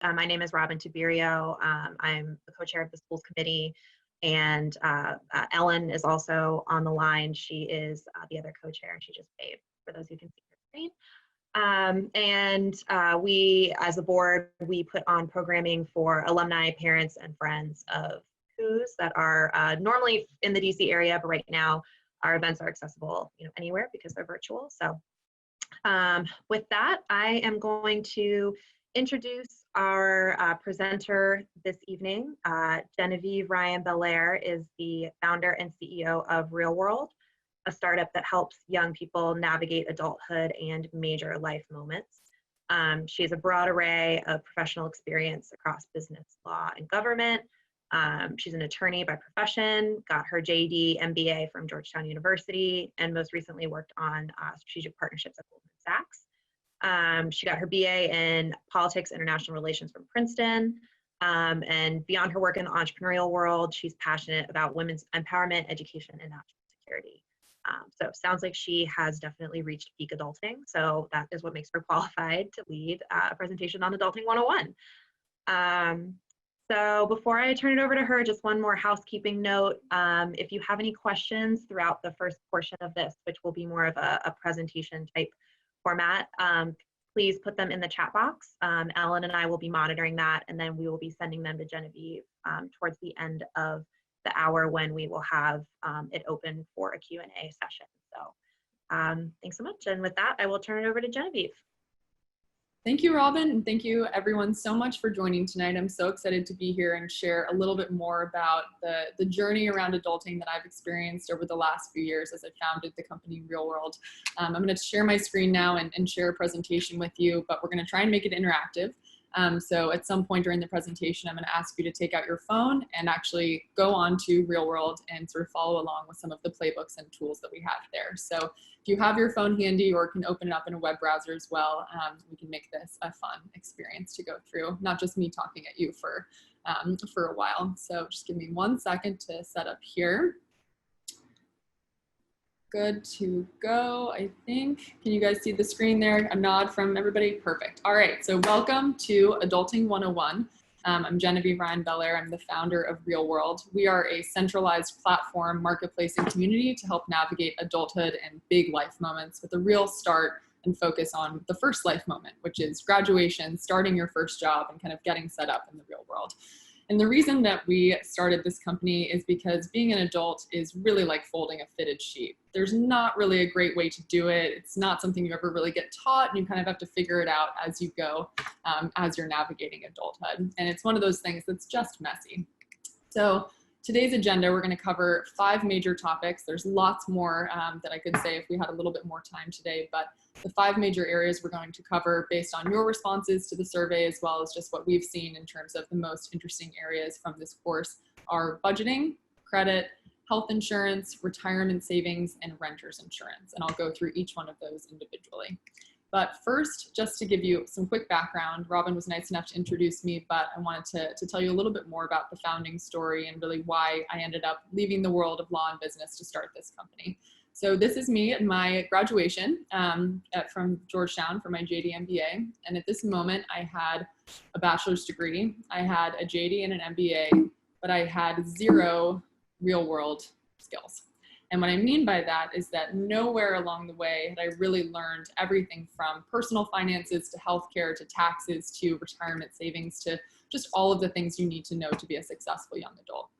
My name is Robin Tiberio. I'm the co-chair of the schools committee, and Ellen is also on the line. She is the other co-chair, and she just waved for those who can see her screen. We, as a board, we put on programming for alumni, parents, and friends of who's that are normally in the DC area, but right now our events are accessible, anywhere because they're virtual. So with that, I am going to introduce our presenter this evening. Genevieve Ryan Bellaire is the founder and CEO of Realworld, a startup that helps young people navigate adulthood and major life moments. She has a broad array of professional experience across business, law, and government. She's an attorney by profession, got her JD MBA from Georgetown University, and most recently worked on strategic partnerships at Goldman Sachs. She got her BA in politics, international relations from Princeton. And beyond her work in the entrepreneurial world, she's passionate about women's empowerment, education, and national security. So sounds like she has definitely reached peak adulting. So that is what makes her qualified to lead a presentation on Adulting 101. So before I turn it over to her, just one more housekeeping note. If you have any questions throughout the first portion of this, which will be more of a presentation type format, please put them in the chat box. Ellen and I will be monitoring that, and then we will be sending them to Genevieve towards the end of the hour when we will have it open for a Q&A session. So thanks so much. And with that, I will turn it over to Genevieve. Thank you, Robin, and thank you everyone so much for joining tonight. I'm so excited to be here and share a little bit more about the journey around adulting that I've experienced over the last few years as I founded the company Realworld. I'm going to share my screen now and share a presentation with you, but we're going to try and make it interactive. So at some point during the presentation, I'm going to ask you to take out your phone and actually go on to Realworld and sort of follow along with some of the playbooks and tools that we have there. So if you have your phone handy or can open it up in a web browser as well, we can make this a fun experience to go through, not just me talking at you for a while. So just give me 1 second to set up here. Good to go, I think. Can you guys see the screen there? A nod from everybody? Perfect. All right, so welcome to Adulting 101. I'm Genevieve Ryan Bellaire. I'm the founder of Realworld. We are a centralized platform, marketplace, and community to help navigate adulthood and big life moments with a real start and focus on the first life moment, which is graduation, starting your first job, and kind of getting set up in the real world. And the reason that we started this company is because being an adult is really like folding a fitted sheet. There's not really a great way to do it. It's not something you ever really get taught, and you kind of have to figure it out as you go, as you're navigating adulthood. And it's one of those things that's just messy. So today's agenda, we're going to cover 5 major topics. There's lots more that I could say if we had a little bit more time today, but the 5 major areas we're going to cover based on your responses to the survey, as well as just what we've seen in terms of the most interesting areas from this course, are budgeting, credit, health insurance, retirement savings, and renter's insurance. And I'll go through each one of those individually. But first, just to give you some quick background, Robin was nice enough to introduce me, but I wanted to tell you a little bit more about the founding story and really why I ended up leaving the world of law and business to start this company. So this is me at my graduation from Georgetown for my JD MBA. And at this moment, I had a bachelor's degree, I had a JD and an MBA, but I had 0 real world skills. And what I mean by that is that nowhere along the way had I really learned everything from personal finances to healthcare to taxes to retirement savings to just all of the things you need to know to be a successful young adult.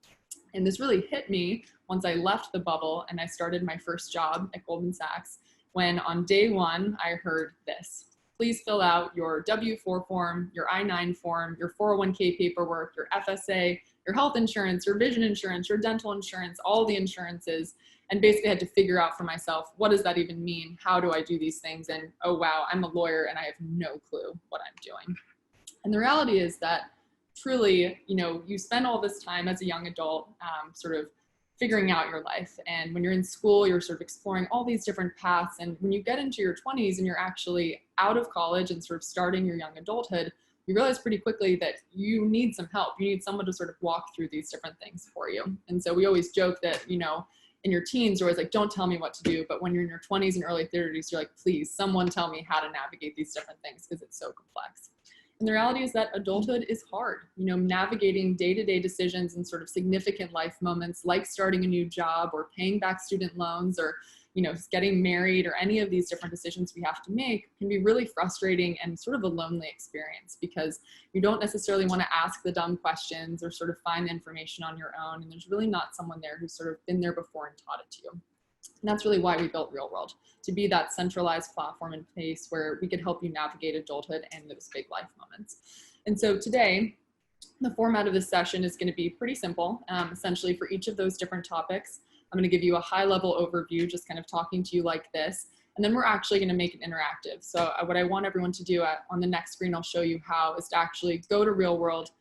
And this really hit me once I left the bubble and I started my first job at Goldman Sachs, when on day 1, I heard this: please fill out your W-4 form, your I-9 form, your 401k paperwork, your FSA, your health insurance, your vision insurance, your dental insurance, all the insurances, and basically had to figure out for myself, what does that even mean? How do I do these things? And oh wow, I'm a lawyer and I have no clue what I'm doing. And the reality is that truly, you spend all this time as a young adult sort of figuring out your life. And when you're in school, you're sort of exploring all these different paths. And when you get into your 20s and you're actually out of college and sort of starting your young adulthood, you realize pretty quickly that you need some help. You need someone to sort of walk through these different things for you. And so we always joke that, in your teens, you're always like, don't tell me what to do. But when you're in your 20s and early 30s, you're like, please, someone tell me how to navigate these different things because it's so complex. And the reality is that adulthood is hard. You know, navigating day-to-day decisions and sort of significant life moments like starting a new job or paying back student loans or, you know, getting married or any of these different decisions we have to make can be really frustrating and sort of a lonely experience because you don't necessarily want to ask the dumb questions or sort of find the information on your own. And there's really not someone there who's sort of been there before and taught it to you. And that's really why we built Realworld, to be that centralized platform and place where we could help you navigate adulthood and those big life moments. And so today, the format of this session is going to be pretty simple. Essentially, for each of those different topics, I'm going to give you a high-level overview, just kind of talking to you like this. And then we're actually going to make it interactive. So what I want everyone to do on the next screen, I'll show you how, is to actually go to Realworld,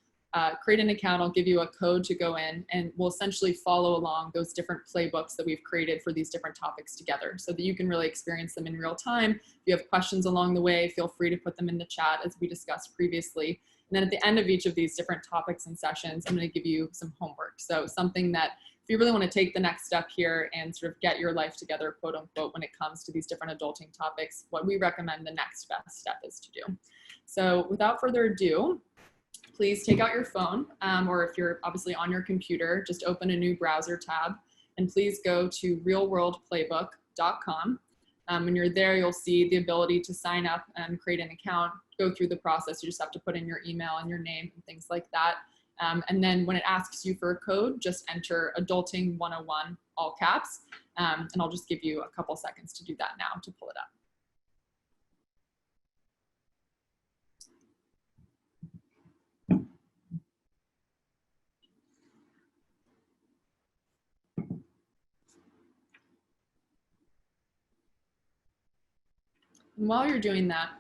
create an account. I'll give you a code to go in, and we'll essentially follow along those different playbooks that we've created for these different topics together so that you can really experience them in real time. If you have questions along the way, feel free to put them in the chat as we discussed previously. And then at the end of each of these different topics and sessions, I'm going to give you some homework. So something that if you really want to take the next step here and sort of get your life together, quote unquote, when it comes to these different adulting topics, what we recommend the next best step is to do. So without further ado, please take out your phone, or if you're obviously on your computer, just open a new browser tab, and please go to realworldplaybook.com. When you're there, you'll see the ability to sign up and create an account, go through the process. You just have to put in your email and your name and things like that. And then when it asks you for a code, just enter Adulting101, all caps, and I'll just give you a couple seconds to do that now to pull it up. And while you're doing that,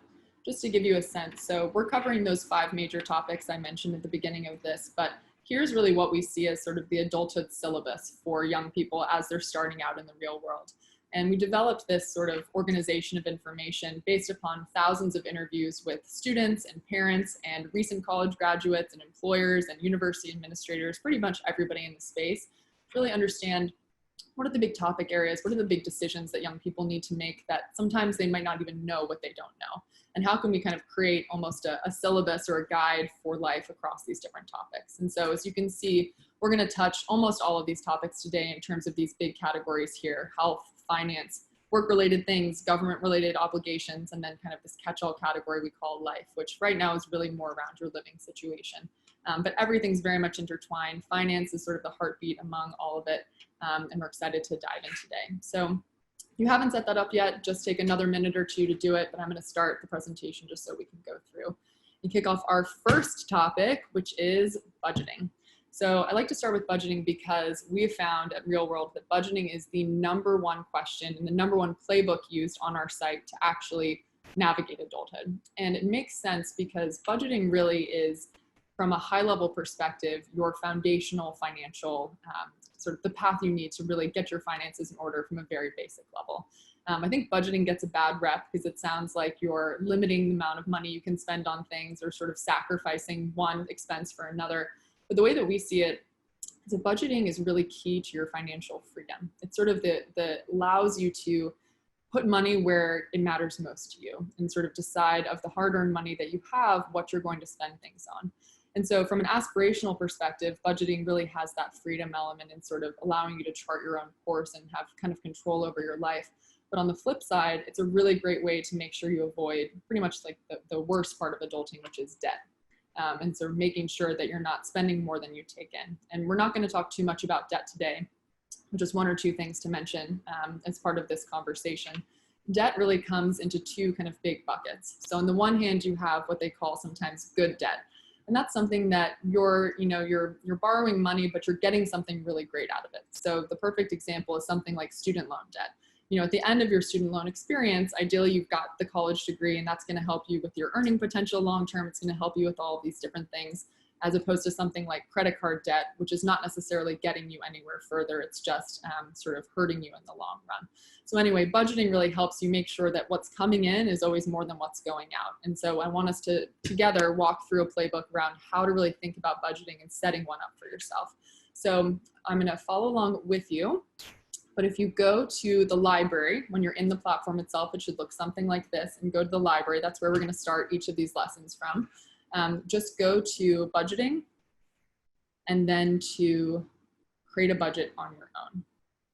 just to give you a sense, so we're covering those 5 major topics I mentioned at the beginning of this, but here's really what we see as sort of the adulthood syllabus for young people as they're starting out in the real world. And we developed this sort of organization of information based upon thousands of interviews with students and parents and recent college graduates and employers and university administrators, pretty much everybody in the space, to really understand what are the big topic areas, what are the big decisions that young people need to make that sometimes they might not even know what they don't know. And how can we kind of create almost a syllabus or a guide for life across these different topics. And so as you can see, we're going to touch almost all of these topics today in terms of these big categories here: health, finance, work-related things, government-related obligations, and then kind of this catch-all category we call life, which right now is really more around your living situation. But everything's very much intertwined. Finance is sort of the heartbeat among all of it, and we're excited to dive in today. So if you haven't set that up yet, just take another minute or two to do it, but I'm going to start the presentation just so we can go through and kick off our first topic, which is budgeting. So I like to start with budgeting because we have found at Realworld that budgeting is the #1 question and the #1 playbook used on our site to actually navigate adulthood. And it makes sense because budgeting really is, from a high level perspective, your foundational financial, sort of the path you need to really get your finances in order from a very basic level. I think budgeting gets a bad rep because it sounds like you're limiting the amount of money you can spend on things or sort of sacrificing one expense for another. But the way that we see it is that budgeting is really key to your financial freedom. It's sort of the allows you to put money where it matters most to you and sort of decide of the hard-earned money that you have, what you're going to spend things on. And so from an aspirational perspective, budgeting really has that freedom element and sort of allowing you to chart your own course and have kind of control over your life. But on the flip side, it's a really great way to make sure you avoid pretty much like the worst part of adulting, which is debt. And so making sure that you're not spending more than you take in. And we're not going to talk too much about debt today, just 1 or 2 things to mention as part of this conversation. Debt really comes into 2 kind of big buckets. So on the one hand, you have what they call sometimes good debt. And that's something that you're borrowing money, but you're getting something really great out of it. So the perfect example is something like student loan debt. You know, at the end of your student loan experience, ideally you've got the college degree, and that's going to help you with your earning potential long term. It's going to help you with all of these different things, as opposed to something like credit card debt, which is not necessarily getting you anywhere further. It's just sort of hurting you in the long run. So anyway, budgeting really helps you make sure that what's coming in is always more than what's going out. And so I want us to together walk through a playbook around how to really think about budgeting and setting one up for yourself. So I'm going to follow along with you. But if you go to the library, when you're in the platform itself, it should look something like this, and go to the library. That's where we're going to start each of these lessons from. just go to budgeting and then to create a budget on your own.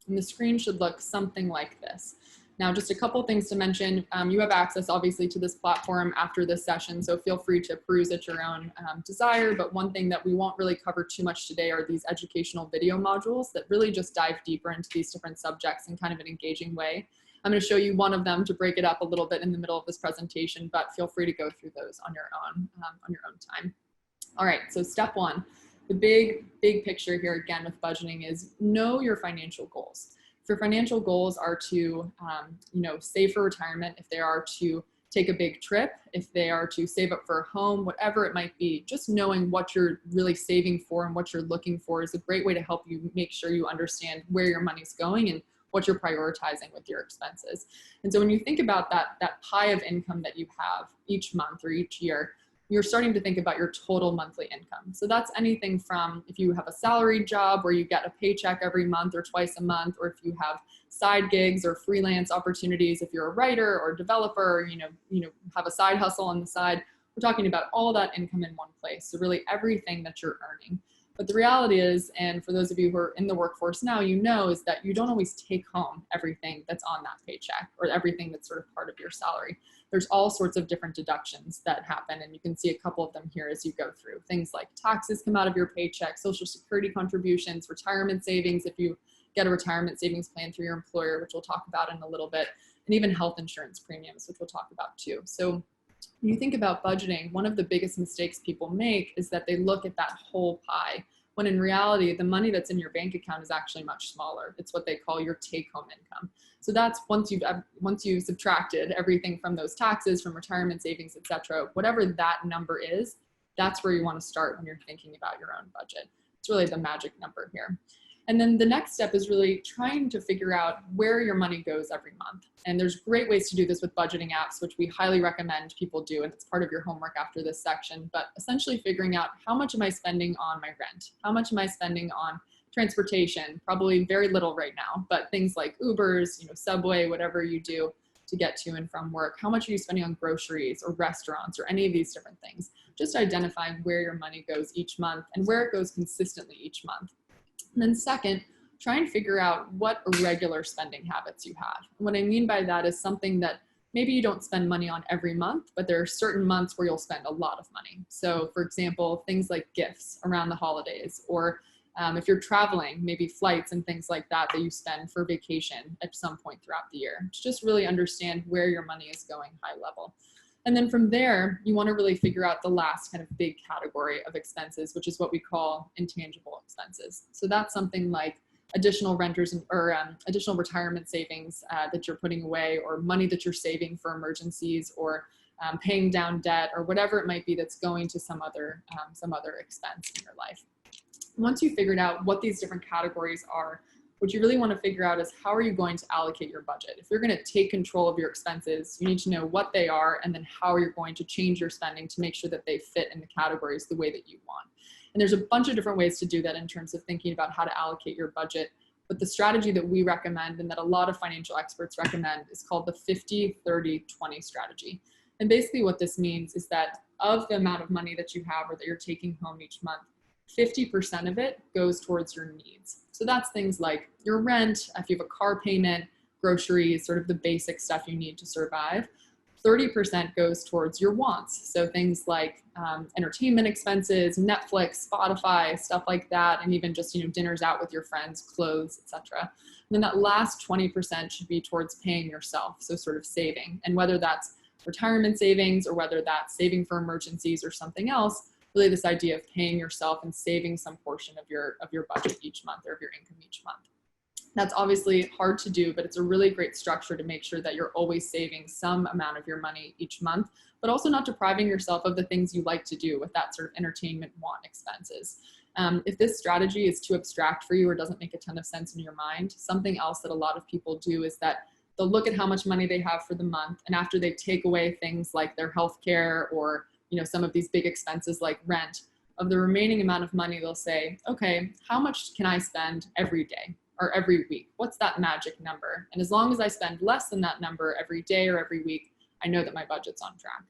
And the screen should look something like this. Now, just a couple things to mention. You have access, obviously, to this platform after this session, so feel free to peruse at your own desire. But one thing that we won't really cover too much today are these educational video modules that really just dive deeper into these different subjects in kind of an engaging way. I'm going to show you one of them to break it up a little bit in the middle of this presentation, but feel free to go through those on your own time. All right, so step one, the big picture here again with budgeting is know your financial goals. If your financial goals are to, save for retirement, if they are to take a big trip, if they are to save up for a home, whatever it might be, just knowing what you're really saving for and what you're looking for is a great way to help you make sure you understand where your money's going and what you're prioritizing with your expenses. And so when you think about that pie of income that you have each month or each year, you're starting to think about your total monthly income. So that's anything from if you have a salaried job where you get a paycheck every month or twice a month, or if you have side gigs or freelance opportunities, if you're a writer or developer, or, have a side hustle on the side, we're talking about all that income in one place. So really everything that you're earning. But the reality is, and for those of you who are in the workforce now, is that you don't always take home everything that's on that paycheck or everything that's sort of part of your salary. There's all sorts of different deductions that happen, and you can see a couple of them here as you go through. Things like taxes come out of your paycheck, Social Security contributions, retirement savings if you get a retirement savings plan through your employer, which we'll talk about in a little bit, and even health insurance premiums, which we'll talk about too. So when you think about budgeting, one of the biggest mistakes people make is that they look at that whole pie, when in reality, the money that's in your bank account is actually much smaller. It's what they call your take-home income. So that's once you've subtracted everything from those taxes, from retirement savings, et cetera, whatever that number is, that's where you want to start when you're thinking about your own budget. It's really the magic number here. And then the next step is really trying to figure out where your money goes every month. And there's great ways to do this with budgeting apps, which we highly recommend people do. And it's part of your homework after this section, but essentially figuring out how much am I spending on my rent? How much am I spending on transportation? Probably very little right now, but things like Ubers, Subway, whatever you do to get to and from work. How much are you spending on groceries or restaurants or any of these different things? Just identifying where your money goes each month and where it goes consistently each month. And then second, try and figure out what irregular spending habits you have. And what I mean by that is something that maybe you don't spend money on every month, but there are certain months where you'll spend a lot of money. So for example, things like gifts around the holidays, or if you're traveling, maybe flights and things like that you spend for vacation at some point throughout the year. To just really understand where your money is going high level. And then from there, you want to really figure out the last kind of big category of expenses, which is what we call intangible expenses. So that's something like additional renters or additional retirement savings that you're putting away, or money that you're saving for emergencies, or paying down debt, or whatever it might be that's going to some other expense in your life. Once you've figured out what these different categories are, what you really want to figure out is how are you going to allocate your budget? If you're going to take control of your expenses, you need to know what they are and then how you're going to change your spending to make sure that they fit in the categories the way that you want. And there's a bunch of different ways to do that in terms of thinking about how to allocate your budget. But the strategy that we recommend and that a lot of financial experts recommend is called the 50-30-20 strategy. And basically what this means is that of the amount of money that you have or that you're taking home each month, 50% of it goes towards your needs. So that's things like your rent, if you have a car payment, groceries, sort of the basic stuff you need to survive. 30% goes towards your wants. So things like entertainment expenses, Netflix, Spotify, stuff like that, and even just dinners out with your friends, clothes, etc. And then that last 20% should be towards paying yourself, so sort of saving. And whether that's retirement savings or whether that's saving for emergencies or something else, really this idea of paying yourself and saving some portion of your budget each month, or of your income each month. That's obviously hard to do, but it's a really great structure to make sure that you're always saving some amount of your money each month, but also not depriving yourself of the things you like to do with that sort of entertainment want expenses. If this strategy is too abstract for you or doesn't make a ton of sense in your mind, something else that a lot of people do is that they'll look at how much money they have for the month, and after they take away things like their healthcare or some of these big expenses like rent, of the remaining amount of money, they'll say, okay, how much can I spend every day or every week? What's that magic number? And as long as I spend less than that number every day or every week, I know that my budget's on track.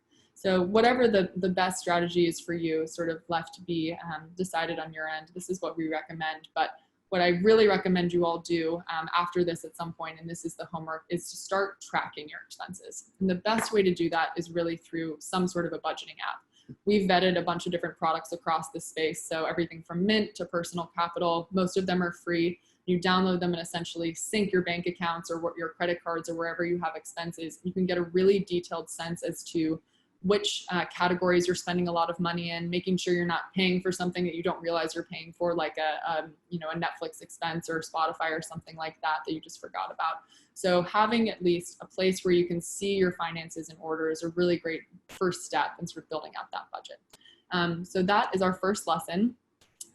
So whatever the best strategy is for you, sort of left to be decided on your end. This is what we recommend. But what I really recommend you all do after this at some point, and this is the homework, is to start tracking your expenses. And the best way to do that is really through some sort of a budgeting app. We've vetted a bunch of different products across this space. So everything from Mint to Personal Capital, most of them are free. You download them and essentially sync your bank accounts or what your credit cards or wherever you have expenses. You can get a really detailed sense as to which categories you're spending a lot of money in, making sure you're not paying for something that you don't realize you're paying for, like a Netflix expense or Spotify or something like that you just forgot about. So having at least a place where you can see your finances in order is a really great first step in sort of building out that budget. So that is our first lesson.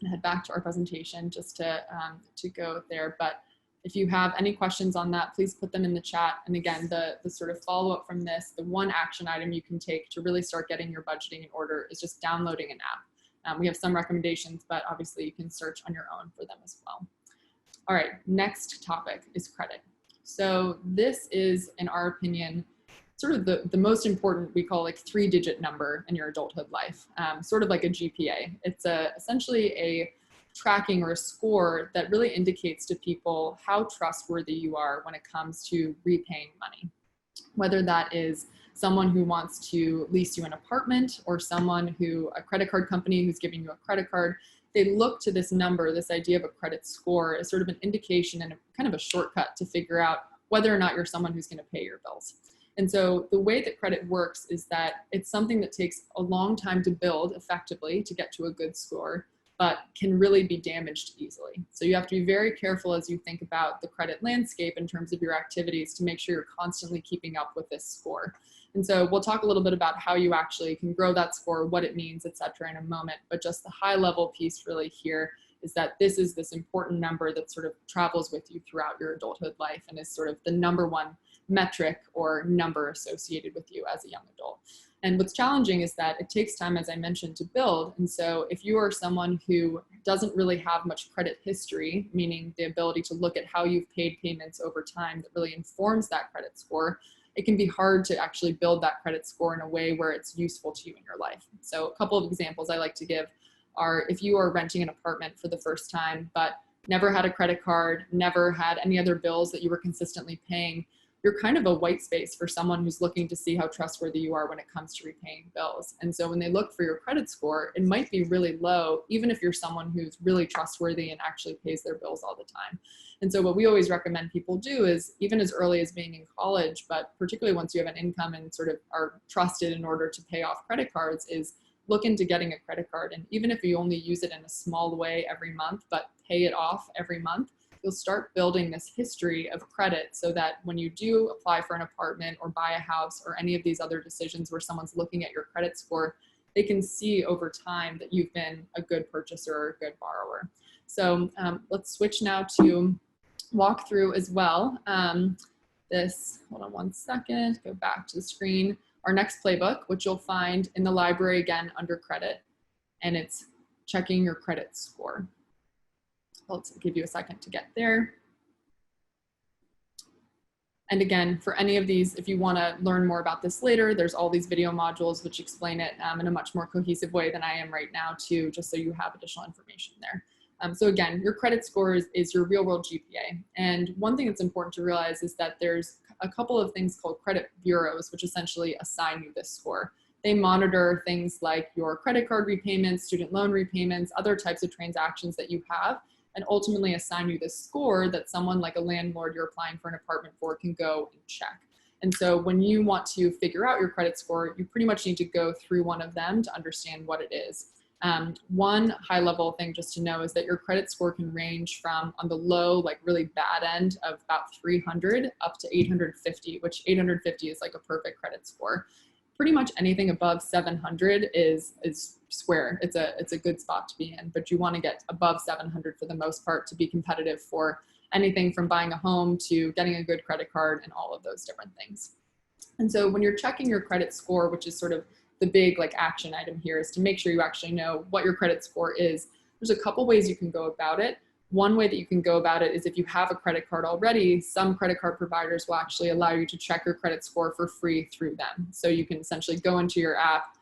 I'll head back to our presentation just to go there. But if you have any questions on that, please put them in the chat. And again, the sort of follow-up from this, the one action item you can take to really start getting your budgeting in order is just downloading an app. We have some recommendations, but obviously you can search on your own for them as well. All right, next topic is credit. So this is, in our opinion, sort of the most important, we call like 3-digit number in your adulthood life, sort of like a GPA. It's essentially a tracking or a score that really indicates to people how trustworthy you are when it comes to repaying money. Whether that is someone who wants to lease you an apartment or a credit card company who's giving you a credit card, they look to this number, this idea of a credit score, as sort of an indication and kind of a shortcut to figure out whether or not you're someone who's going to pay your bills. And so the way that credit works is that it's something that takes a long time to build effectively to get to a good score, but can really be damaged easily. So you have to be very careful as you think about the credit landscape in terms of your activities to make sure you're constantly keeping up with this score. And so we'll talk a little bit about how you actually can grow that score, what it means, et cetera, in a moment. But just the high level piece really here is that this is this important number that sort of travels with you throughout your adulthood life and is sort of the number one metric or number associated with you as a young adult. And what's challenging is that it takes time, as I mentioned, to build. And so if you are someone who doesn't really have much credit history, meaning the ability to look at how you've paid payments over time that really informs that credit score, it can be hard to actually build that credit score in a way where it's useful to you in your life. So a couple of examples I like to give are if you are renting an apartment for the first time, but never had a credit card, never had any other bills that you were consistently paying, you're kind of a white space for someone who's looking to see how trustworthy you are when it comes to repaying bills. And so when they look for your credit score, it might be really low, even if you're someone who's really trustworthy and actually pays their bills all the time. And so what we always recommend people do is, even as early as being in college, but particularly once you have an income and sort of are trusted in order to pay off credit cards, is look into getting a credit card. And even if you only use it in a small way every month, but pay it off every month, you'll start building this history of credit so that when you do apply for an apartment or buy a house or any of these other decisions where someone's looking at your credit score, they can see over time that you've been a good purchaser or a good borrower. So let's switch now to walk through as well. Hold on one second, go back to the screen. Our next playbook, which you'll find in the library again under credit, and it's checking your credit score. Let's give you a second to get there. And again, for any of these, if you want to learn more about this later, there's all these video modules which explain it in a much more cohesive way than I am right now too, just so you have additional information there. So again, your credit score is your real world GPA. And one thing that's important to realize is that there's a couple of things called credit bureaus, which essentially assign you this score. They monitor things like your credit card repayments, student loan repayments, other types of transactions that you have, and ultimately assign you this score that someone like a landlord you're applying for an apartment for can go and check. And so when you want to figure out your credit score, you pretty much need to go through one of them to understand what it is. One high level thing just to know is that your credit score can range from on the low, like really bad end of about 300 up to 850, which 850 is like a perfect credit score. Pretty much anything above 700 is square. It's a good spot to be in, but you want to get above 700 for the most part to be competitive for anything from buying a home to getting a good credit card and all of those different things. And so when you're checking your credit score, which is sort of the big like action item here, is to make sure you actually know what your credit score is. There's a couple ways you can go about it. One way that you can go about it is if you have a credit card already, some credit card providers will actually allow you to check your credit score for free through them. So you can essentially go into your app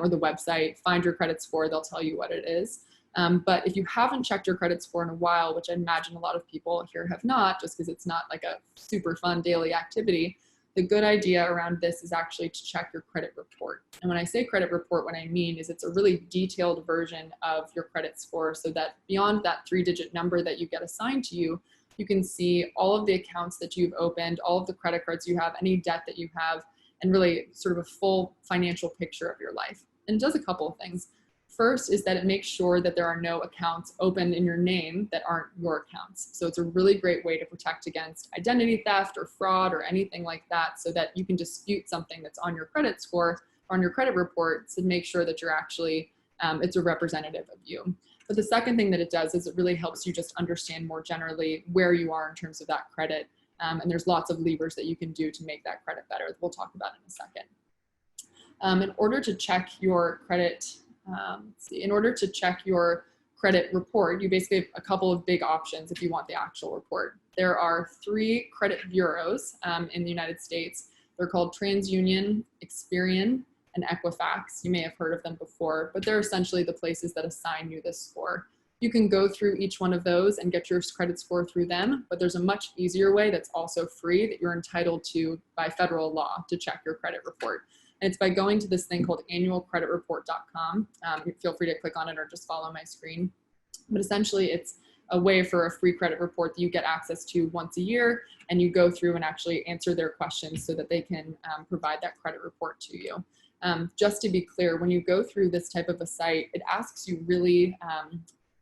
or the website, find your credit score, they'll tell you what it is. But if you haven't checked your credit score in a while, which I imagine a lot of people here have not, just because it's not like a super fun daily activity, the good idea around this is actually to check your credit report. And when I say credit report, what I mean is it's a really detailed version of your credit score so that beyond that 3-digit number that you get assigned to you, you can see all of the accounts that you've opened, all of the credit cards you have, any debt that you have, and really sort of a full financial picture of your life. And it does a couple of things. First is that it makes sure that there are no accounts opened in your name that aren't your accounts. So it's a really great way to protect against identity theft or fraud or anything like that, so that you can dispute something that's on your credit score or on your credit report to make sure that you're actually, it's a representative of you. But the second thing that it does is it really helps you just understand more generally where you are in terms of that credit. And there's lots of levers that you can do to make that credit better. We'll talk about in a second. In order to check your credit, in order to check your credit report, you basically have a couple of big options if you want the actual report. There are 3 credit bureaus in the United States. They're called TransUnion, Experian, and Equifax. You may have heard of them before, but they're essentially the places that assign you this score. You can go through each one of those and get your credit score through them, but there's a much easier way that's also free that you're entitled to by federal law to check your credit report. And it's by going to this thing called annualcreditreport.com. Feel free to click on it or just follow my screen. But essentially it's a way for a free credit report that you get access to once a year, and you go through and actually answer their questions so that they can provide that credit report to you. Just to be clear, when you go through this type of a site, it asks you really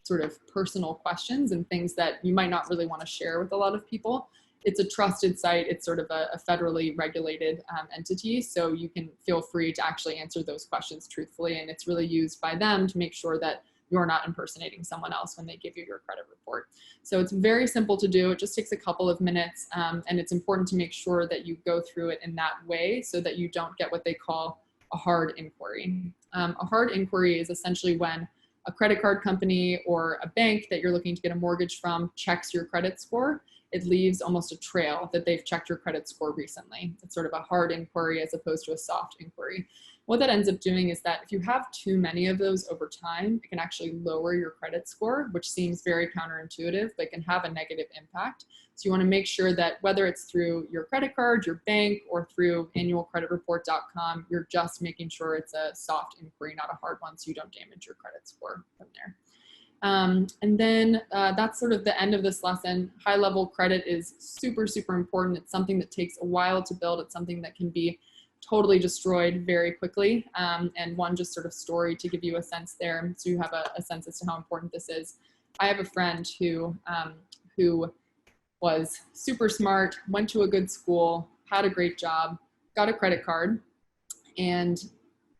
sort of personal questions and things that you might not really want to share with a lot of people. It's a trusted site. It's sort of a federally regulated entity, so you can feel free to actually answer those questions truthfully, and it's really used by them to make sure that you're not impersonating someone else when they give you your credit report. So it's very simple to do. It just takes a couple of minutes, and it's important to make sure that you go through it in that way so that you don't get what they call a hard inquiry. A hard inquiry is essentially when a credit card company or a bank that you're looking to get a mortgage from checks your credit score. It leaves almost a trail that they've checked your credit score recently. It's sort of a hard inquiry as opposed to a soft inquiry. What that ends up doing is that if you have too many of those over time, it can actually lower your credit score, which seems very counterintuitive, but can have a negative impact. So you want to make sure that whether it's through your credit card, your bank, or through annualcreditreport.com, you're just making sure it's a soft inquiry, not a hard one, so you don't damage your credit score from there. And then that's sort of the end of this lesson. High level credit is super, super important. It's something that takes a while to build. It's something that can be totally destroyed very quickly. And one just sort of story to give you a sense there, so you have a sense as to how important this is. I have a friend who was super smart, went to a good school, had a great job, got a credit card, and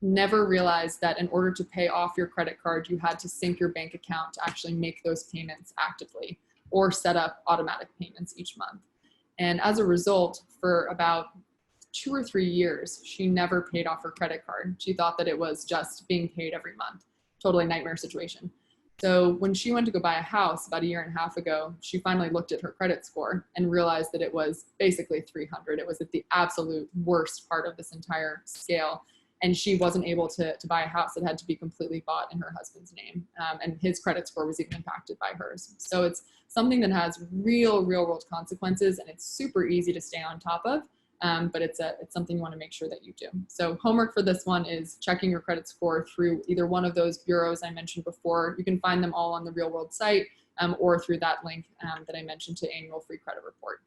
never realized that in order to pay off your credit card, you had to sync your bank account to actually make those payments actively or set up automatic payments each month. And as a result, for about 2 or 3 years, she never paid off her credit card. She thought that it was just being paid every month. Totally nightmare situation. So when she went to go buy a house about 1.5 years ago, she finally looked at her credit score and realized that it was basically 300. It was at the absolute worst part of this entire scale. And she wasn't able to buy a house. It had to be completely bought in her husband's name. And his credit score was even impacted by hers. So it's something that has real world consequences, and it's super easy to stay on top of. But it's something you want to make sure that you do. So homework for this one is checking your credit score through either one of those bureaus I mentioned before. You can find them all on the Realworld site, or through that link that I mentioned to Annual Free Credit Report.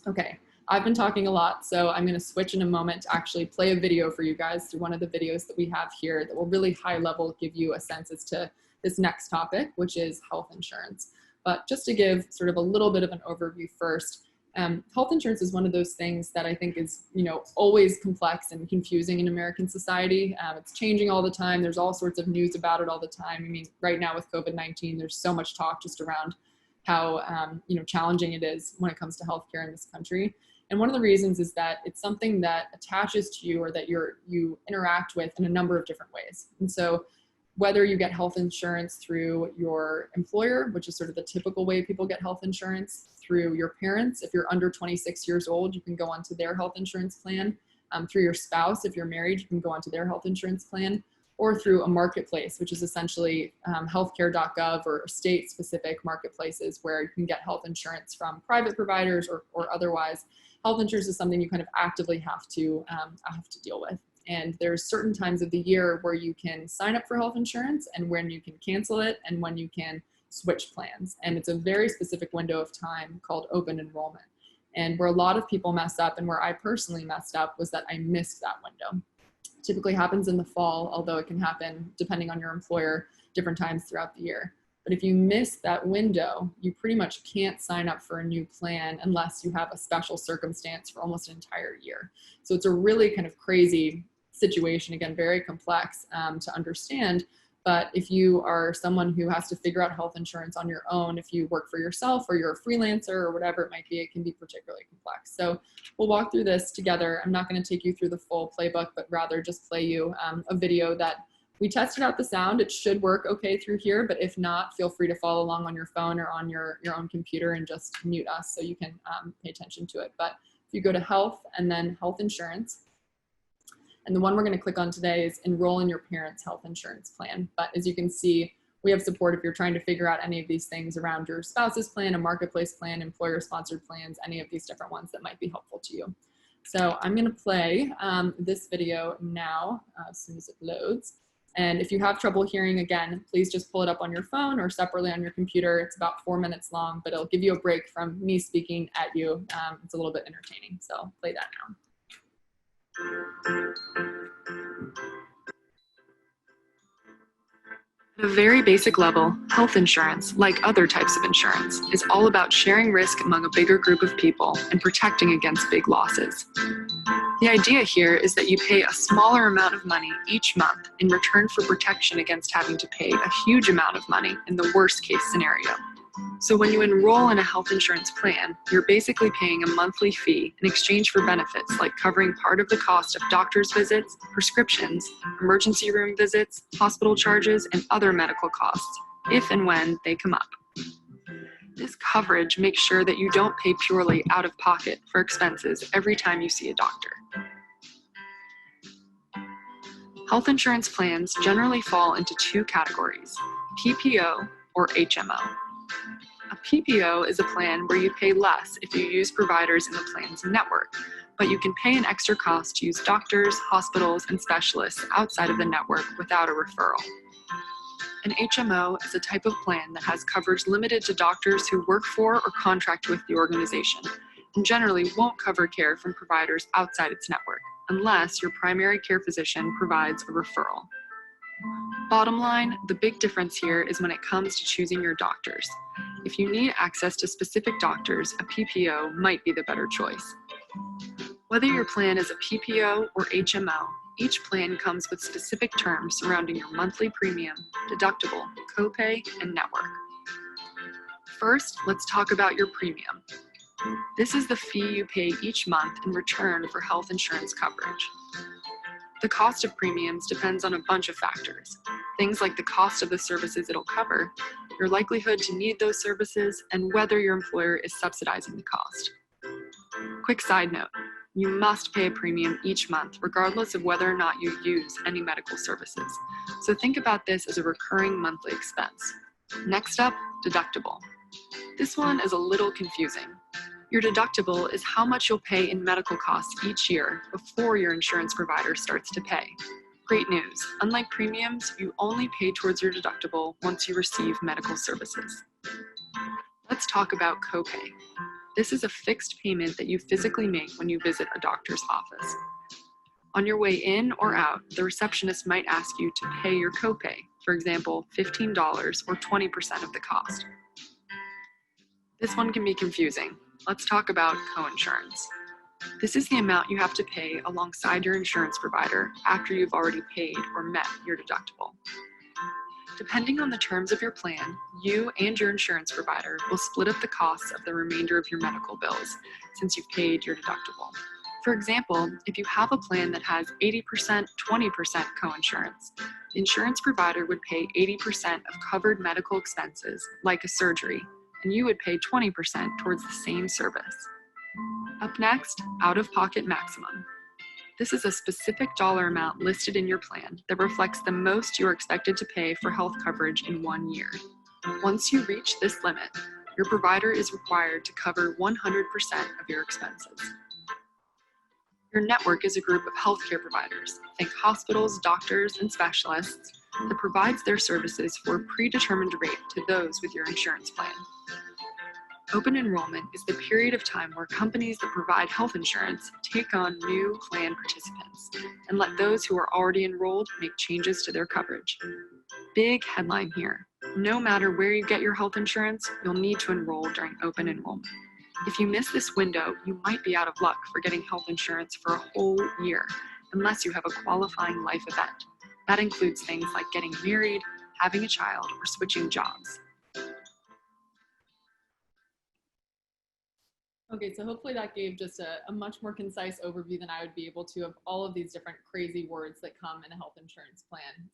Okay, I've been talking a lot, so I'm going to switch in a moment to actually play a video for you guys through one of the videos that we have here that will really high level give you a sense as to this next topic, which is health insurance. But just to give sort of a little bit of an overview first, health insurance is one of those things that I think is, always complex and confusing in American society. It's changing all the time. There's all sorts of news about it all the time. I mean, right now with COVID-19, there's so much talk just around how, challenging it is when it comes to healthcare in this country. And one of the reasons is that it's something that attaches to you or that you interact with in a number of different ways. And so whether you get health insurance through your employer, which is sort of the typical way people get health insurance, through your parents. If you're under 26 years old, you can go onto their health insurance plan. Through your spouse, if you're married, you can go onto their health insurance plan, or through a marketplace, which is essentially healthcare.gov or state-specific marketplaces where you can get health insurance from private providers or otherwise. Health insurance is something you kind of actively have to deal with. And there's certain times of the year where you can sign up for health insurance and when you can cancel it and when you can switch plans. And it's a very specific window of time called open enrollment. And where a lot of people mess up, and where I personally messed up, was that I missed that window. It typically happens in the fall, although it can happen, depending on your employer, different times throughout the year. But if you miss that window, you pretty much can't sign up for a new plan unless you have a special circumstance for almost an entire year. So it's a really kind of crazy situation, again, very complex to understand. But if you are someone who has to figure out health insurance on your own, if you work for yourself or you're a freelancer or whatever it might be, it can be particularly complex. So we'll walk through this together. I'm not going to take you through the full playbook, but rather just play you a video that we tested out the sound. It should work okay through here, but if not, feel free to follow along on your phone or on your own computer and just mute us so you can pay attention to it. But if you go to health and then health insurance, and the one we're going to click on today is enroll in your parents' health insurance plan. But as you can see, we have support if you're trying to figure out any of these things around your spouse's plan, a marketplace plan, employer-sponsored plans, any of these different ones that might be helpful to you. So I'm going to play this video now as soon as it loads. And if you have trouble hearing, again, please just pull it up on your phone or separately on your computer. It's about 4 minutes long, but it'll give you a break from me speaking at you. It's a little bit entertaining, so I'll play that now. At a very basic level, health insurance, like other types of insurance, is all about sharing risk among a bigger group of people and protecting against big losses. The idea here is that you pay a smaller amount of money each month in return for protection against having to pay a huge amount of money in the worst case scenario. So when you enroll in a health insurance plan, you're basically paying a monthly fee in exchange for benefits like covering part of the cost of doctor's visits, prescriptions, emergency room visits, hospital charges, and other medical costs, if and when they come up. This coverage makes sure that you don't pay purely out of pocket for expenses every time you see a doctor. Health insurance plans generally fall into two categories, PPO or HMO. A PPO is a plan where you pay less if you use providers in the plan's network, but you can pay an extra cost to use doctors, hospitals, and specialists outside of the network without a referral. An HMO is a type of plan that has coverage limited to doctors who work for or contract with the organization, and generally won't cover care from providers outside its network, unless your primary care physician provides a referral. Bottom line, the big difference here is when it comes to choosing your doctors. If you need access to specific doctors, a PPO might be the better choice. Whether your plan is a PPO or HMO, each plan comes with specific terms surrounding your monthly premium, deductible, copay, and network. First, let's talk about your premium. This is the fee you pay each month in return for health insurance coverage. The cost of premiums depends on a bunch of factors. Things like the cost of the services it'll cover, your likelihood to need those services, and whether your employer is subsidizing the cost. Quick side note, you must pay a premium each month regardless of whether or not you use any medical services. So think about this as a recurring monthly expense. Next up, deductible. This one is a little confusing. Your deductible is how much you'll pay in medical costs each year before your insurance provider starts to pay. Great news, unlike premiums, you only pay towards your deductible once you receive medical services. Let's talk about copay. This is a fixed payment that you physically make when you visit a doctor's office. On your way in or out, the receptionist might ask you to pay your copay, for example, $15 or 20% of the cost. This one can be confusing. Let's talk about coinsurance. This is the amount you have to pay alongside your insurance provider after you've already paid or met your deductible. Depending on the terms of your plan, you and your insurance provider will split up the costs of the remainder of your medical bills since you've paid your deductible. For example, if you have a plan that has 80%, 20% coinsurance, the insurance provider would pay 80% of covered medical expenses, like a surgery, and you would pay 20% towards the same service. Up next, out-of-pocket maximum. This is a specific dollar amount listed in your plan that reflects the most you are expected to pay for health coverage in 1 year. Once you reach this limit, your provider is required to cover 100% of your expenses. Your network is a group of healthcare providers, think hospitals, doctors, and specialists, that provides their services for a predetermined rate to those with your insurance plan. Open enrollment is the period of time where companies that provide health insurance take on new plan participants and let those who are already enrolled make changes to their coverage. Big headline here: no matter where you get your health insurance, you'll need to enroll during open enrollment. If you miss this window, you might be out of luck for getting health insurance for a whole year, unless you have a qualifying life event. That includes things like getting married, having a child, or switching jobs. Okay, so hopefully that gave just a much more concise overview than I would be able to of all of these different crazy words that come in a health insurance plan.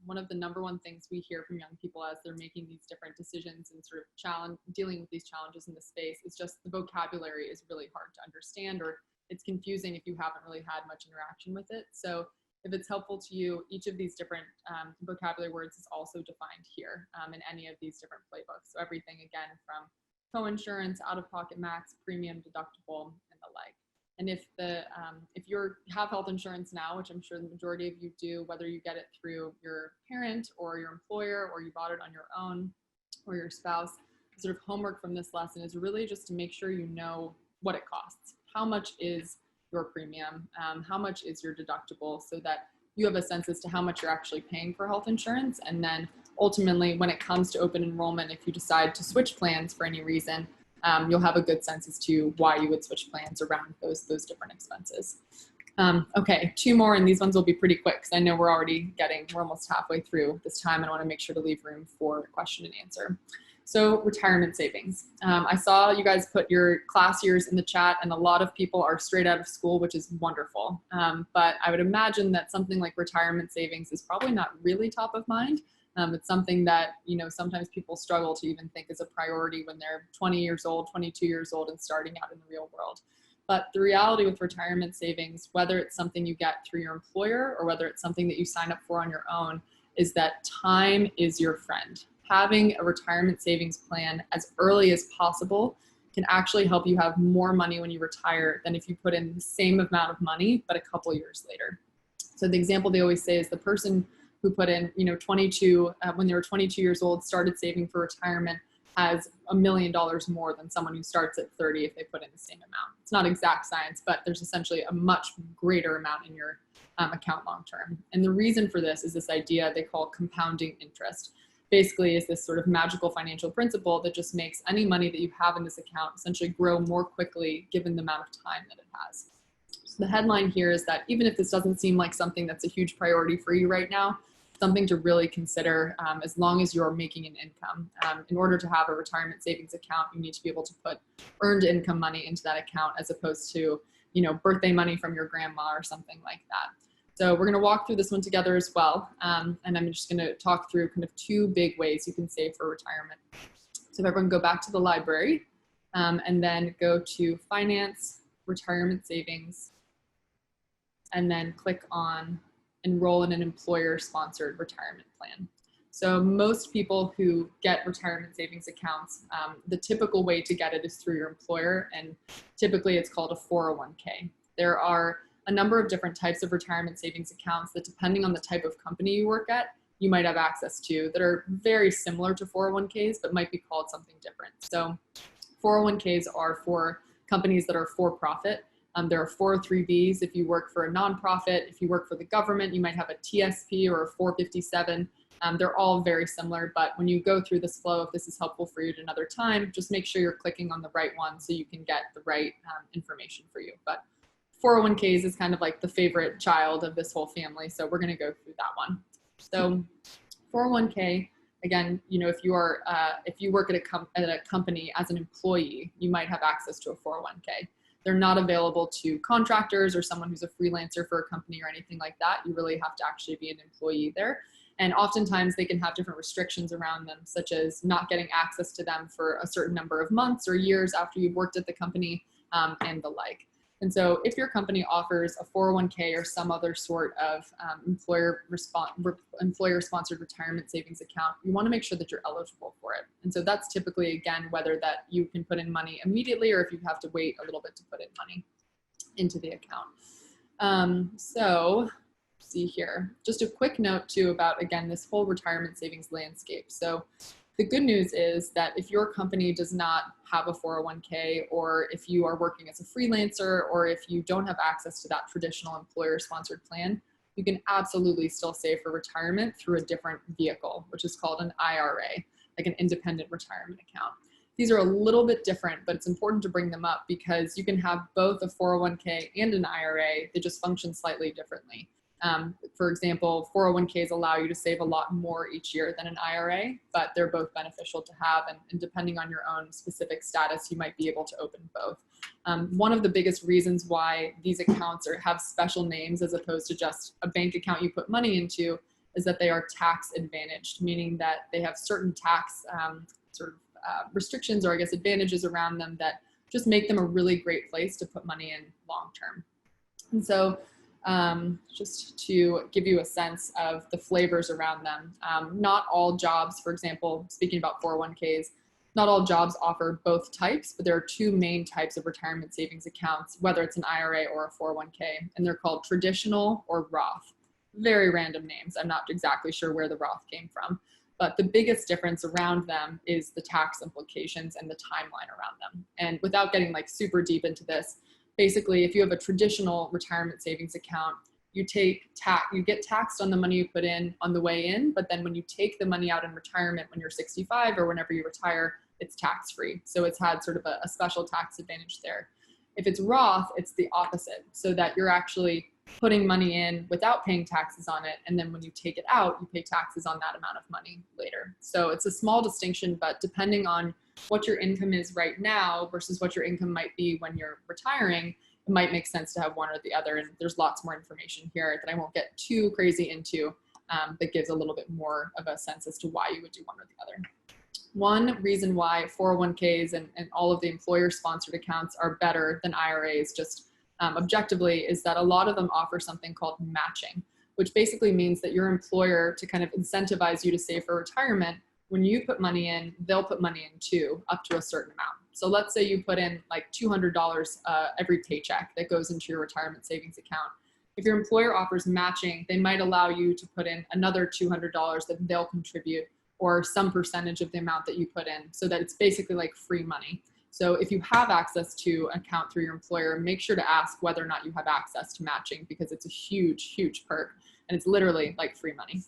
One of the #1 things we hear from young people as they're making these different decisions and sort of dealing with these challenges in the space is just the vocabulary is really hard to understand, or it's confusing if you haven't really had much interaction with it. So if it's helpful to you, each of these different vocabulary words is also defined here in any of these different playbooks. So everything, again, from coinsurance, out-of-pocket max, premium, deductible, and the like. And if you have health insurance now, which I'm sure the majority of you do, whether you get it through your parent or your employer, or you bought it on your own, or your spouse, sort of homework from this lesson is really just to make sure you know what it costs. How much is your premium? How much is your deductible, so that you have a sense as to how much you're actually paying for health insurance. And then ultimately, when it comes to open enrollment, if you decide to switch plans for any reason, you'll have a good sense as to why you would switch plans around those different expenses. Okay, 2 more, and these ones will be pretty quick because I know we're almost halfway through this time, and I want to make sure to leave room for question and answer. So retirement savings. I saw you guys put your class years in the chat, and a lot of people are straight out of school, which is wonderful. But I would imagine that something like retirement savings is probably not really top of mind. It's something that, sometimes people struggle to even think is a priority when they're 20 years old, 22 years old, and starting out in the real world. But the reality with retirement savings, whether it's something you get through your employer or whether it's something that you sign up for on your own, is that time is your friend. Having a retirement savings plan as early as possible can actually help you have more money when you retire than if you put in the same amount of money, but a couple years later. So the example they always say is the person who put in, when they were 22 years old, started saving for retirement, has $1 million more than someone who starts at 30 if they put in the same amount. It's not exact science, but there's essentially a much greater amount in your account long term. And the reason for this is this idea they call compounding interest. Basically is this sort of magical financial principle that just makes any money that you have in this account essentially grow more quickly given the amount of time that it has. So the headline here is that even if this doesn't seem like something that's a huge priority for you right now, something to really consider as long as you're making an income. In order to have a retirement savings account, you need to be able to put earned income money into that account as opposed to, birthday money from your grandma or something like that. So we're going to walk through this one together as well. And I'm just going to talk through kind of 2 big ways you can save for retirement. So if everyone go back to the library and then go to Finance, Retirement Savings, and then click on Enroll in an employer-sponsored retirement plan. So most people who get retirement savings accounts, the typical way to get it is through your employer, and typically it's called a 401k. There are a number of different types of retirement savings accounts that, depending on the type of company you work at, you might have access to, that are very similar to 401ks, but might be called something different. So 401ks are for companies that are for-profit. There are 403Bs if you work for a nonprofit. If you work for the government, you might have a TSP or a 457. They're all very similar, but when you go through this flow, if this is helpful for you at another time, just make sure you're clicking on the right one so you can get the right information for you. But 401ks is kind of like the favorite child of this whole family, so we're going to go through that one. So 401k, again, if you work at a company as an employee, you might have access to a 401k. They're not available to contractors or someone who's a freelancer for a company or anything like that. You really have to actually be an employee there. And oftentimes they can have different restrictions around them, such as not getting access to them for a certain number of months or years after you've worked at the company, and the like. And so if your company offers a 401k or some other sort of employer-sponsored retirement savings account, you want to make sure that you're eligible for it. And so that's typically, again, whether that you can put in money immediately or if you have to wait a little bit to put in money into the account. So see here, just a quick note too about, again, this whole retirement savings landscape. So the good news is that if your company does not have a 401k, or if you are working as a freelancer, or if you don't have access to that traditional employer-sponsored plan, you can absolutely still save for retirement through a different vehicle, which is called an IRA, like an independent retirement account. These are a little bit different, but it's important to bring them up because you can have both a 401k and an IRA. They just function slightly differently. For example, 401ks allow you to save a lot more each year than an IRA, but they're both beneficial to have. And depending on your own specific status, you might be able to open both. One of the biggest reasons why these accounts have special names as opposed to just a bank account you put money into is that they are tax advantaged, meaning that they have certain tax restrictions, or I guess advantages around them that just make them a really great place to put money in long term. And so just to give you a sense of the flavors around them, not all jobs, for example, speaking about 401ks, not all jobs offer both types, but there are two main types of retirement savings accounts, whether it's an IRA or a 401k, and they're called traditional or Roth. Very random names. I'm not exactly sure where the Roth came from, but the biggest difference around them is the tax implications and the timeline around them. And without getting like super deep into this, basically, if you have a traditional retirement savings account, you get taxed on the money you put in on the way in, but then when you take the money out in retirement when you're 65 or whenever you retire, it's tax-free. So it's had sort of a special tax advantage there. If it's Roth, it's the opposite, so that you're actually putting money in without paying taxes on it, and then when you take it out, you pay taxes on that amount of money later. So it's a small distinction, but depending on what your income is right now versus what your income might be when you're retiring, it might make sense to have one or the other. And there's lots more information here that I won't get too crazy into, that gives a little bit more of a sense as to why you would do one or the other. One reason why 401ks and all of the employer-sponsored accounts are better than IRAs, just objectively, is that a lot of them offer something called matching, which basically means that your employer, to kind of incentivize you to save for retirement, when you put money in, they'll put money in too, up to a certain amount. So let's say you put in like $200 every paycheck that goes into your retirement savings account. If your employer offers matching, they might allow you to put in another $200 that they'll contribute, or some percentage of the amount that you put in, so that it's basically like free money. So if you have access to an account through your employer, make sure to ask whether or not you have access to matching, because it's a huge, huge perk, and it's literally like free money.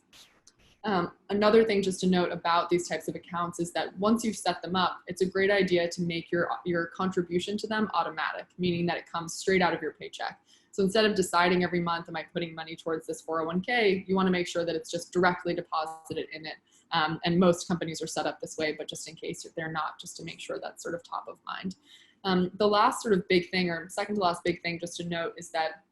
Another thing just to note about these types of accounts is that once you've set them up, it's a great idea to make your contribution to them automatic, meaning that it comes straight out of your paycheck. So instead of deciding every month, am I putting money towards this 401k, you want to make sure that it's just directly deposited in it. And most companies are set up this way, but just in case they're not, just to make sure that's sort of top of mind. The last sort of big thing, or second to last big thing just to note, is that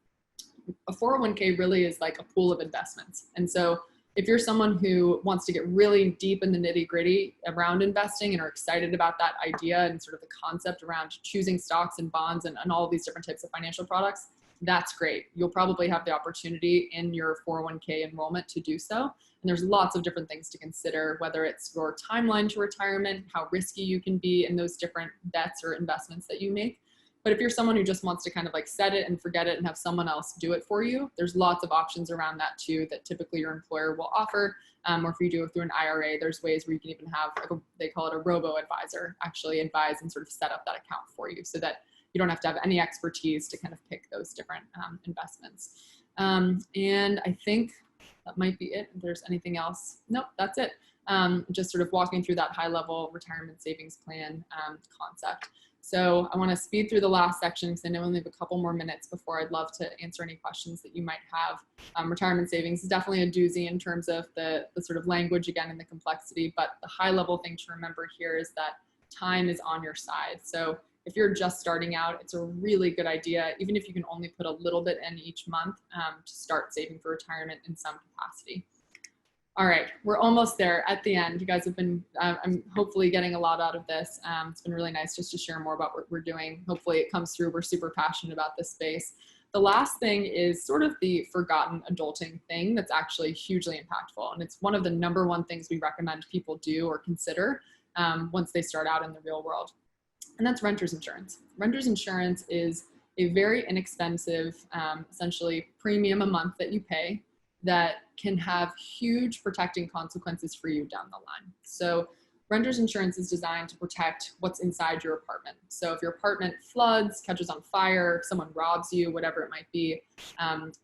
a 401k really is like a pool of investments. And so if you're someone who wants to get really deep in the nitty-gritty around investing and are excited about that idea and sort of the concept around choosing stocks and bonds and all of these different types of financial products, that's great. You'll probably have the opportunity in your 401k enrollment to do so. And there's lots of different things to consider, whether it's your timeline to retirement, how risky you can be in those different bets or investments that you make. But if you're someone who just wants to kind of like set it and forget it and have someone else do it for you, there's lots of options around that too that typically your employer will offer. Or if you do it through an IRA, there's ways where you can even have, like they call it a robo-advisor, actually advise and sort of set up that account for you, so that you don't have to have any expertise to kind of pick those different investments. And I think that might be it. If there's anything else, nope, that's it. Just sort of walking through that high level retirement savings plan concept. So I want to speed through the last section because I know we only have a couple more minutes before I'd love to answer any questions that you might have. Retirement savings is definitely a doozy in terms of the sort of language again and the complexity, but the high level thing to remember here is that time is on your side. So if you're just starting out, it's a really good idea, even if you can only put a little bit in each month, to start saving for retirement in some capacity. All right, we're almost there at the end. You guys have been, I'm hopefully getting a lot out of this. It's been really nice just to share more about what we're doing. Hopefully it comes through. We're super passionate about this space. The last thing is sort of the forgotten adulting thing that's actually hugely impactful. And it's one of the #1 things we recommend people do or consider once they start out in the real world. And that's renter's insurance. Renter's insurance is a very inexpensive, essentially premium a month that you pay that can have huge protecting consequences for you down the line. So renter's insurance is designed to protect what's inside your apartment. So if your apartment floods, catches on fire, someone robs you, whatever it might be,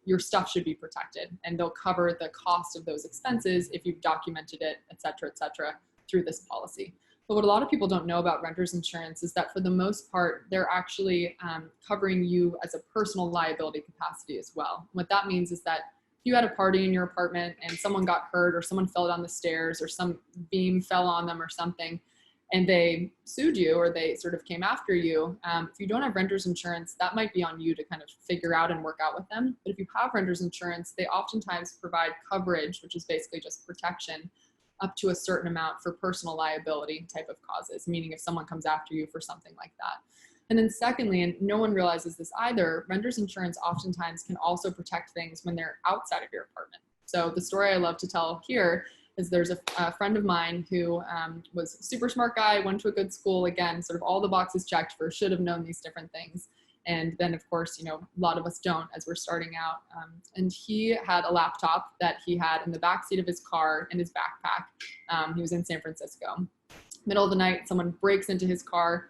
your stuff should be protected, and they'll cover the cost of those expenses if you've documented it, et cetera, through this policy. But what a lot of people don't know about renter's insurance is that for the most part, they're actually covering you as a personal liability capacity as well. What that means is that if you had a party in your apartment and someone got hurt, or someone fell down the stairs, or some beam fell on them or something, and they sued you, or they sort of came after you, if you don't have renter's insurance, that might be on you to kind of figure out and work out with them. But if you have renter's insurance, they oftentimes provide coverage, which is basically just protection, up to a certain amount for personal liability type of causes, meaning if someone comes after you for something like that. And then secondly, and no one realizes this either, renter's insurance oftentimes can also protect things when they're outside of your apartment. So the story I love to tell here is there's a friend of mine who was a super smart guy, went to a good school, again, sort of all the boxes checked for should have known these different things. And then of course, you know, a lot of us don't as we're starting out. And he had a laptop that he had in the backseat of his car in his backpack. He was in San Francisco. Middle of the night, someone breaks into his car,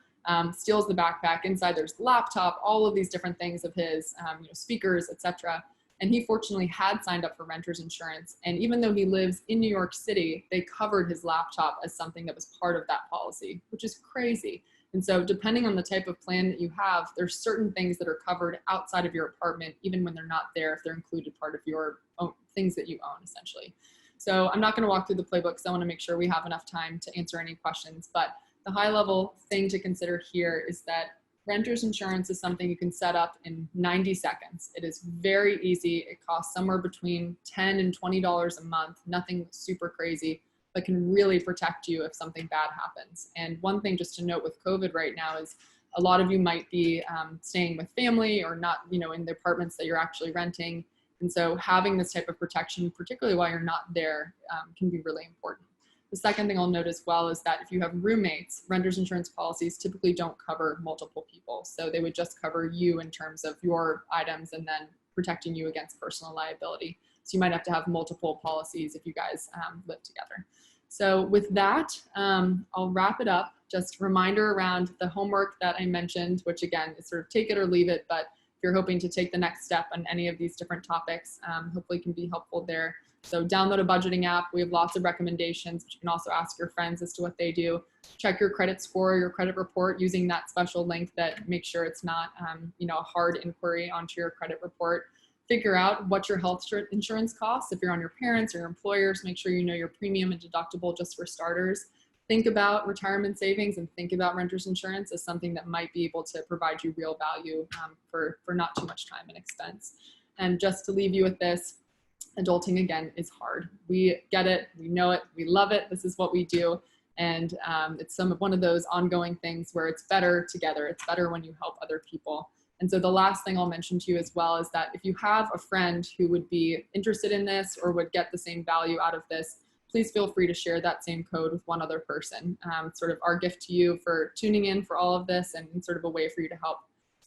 steals the backpack. Inside there's the laptop, all of these different things of his, you know, speakers, etc. And he fortunately had signed up for renter's insurance. And even though he lives in New York City, they covered his laptop as something that was part of that policy, which is crazy. And so depending on the type of plan that you have, there's certain things that are covered outside of your apartment, even when they're not there, if they're included part of your own things that you own, essentially. So I'm not going to walk through the playbook because I want to make sure we have enough time to answer any questions. But the high level thing to consider here is that renter's insurance is something you can set up in 90 seconds. It is very easy. It costs somewhere between $10 and $20 a month, nothing super crazy, but can really protect you if something bad happens. And one thing just to note with COVID right now is a lot of you might be staying with family or not, you know, in the apartments that you're actually renting. And so having this type of protection, particularly while you're not there, can be really important. The second thing I'll note as well is that if you have roommates, renter's insurance policies typically don't cover multiple people. So they would just cover you in terms of your items and then protecting you against personal liability. So you might have to have multiple policies if you guys live together. So with that, I'll wrap it up. Just a reminder around the homework that I mentioned, which again is sort of take it or leave it, but if you're hoping to take the next step on any of these different topics, hopefully can be helpful there. So download a budgeting app. We have lots of recommendations, but you can also ask your friends as to what they do. Check your credit score, your credit report using that special link that makes sure it's not you know, a hard inquiry onto your credit report. Figure out what your health insurance costs. If you're on your parents or your employers, make sure you know your premium and deductible just for starters. Think about retirement savings and think about renter's insurance as something that might be able to provide you real value for not too much time and expense. And just to leave you with this, adulting again is hard. We get it, we know it, we love it. This is what we do. And it's one of those ongoing things where it's better together. It's better when you help other people. And so the last thing I'll mention to you as well is that if you have a friend who would be interested in this or would get the same value out of this, please feel free to share that same code with one other person. Sort of our gift to you for tuning in for all of this and sort of a way for you to help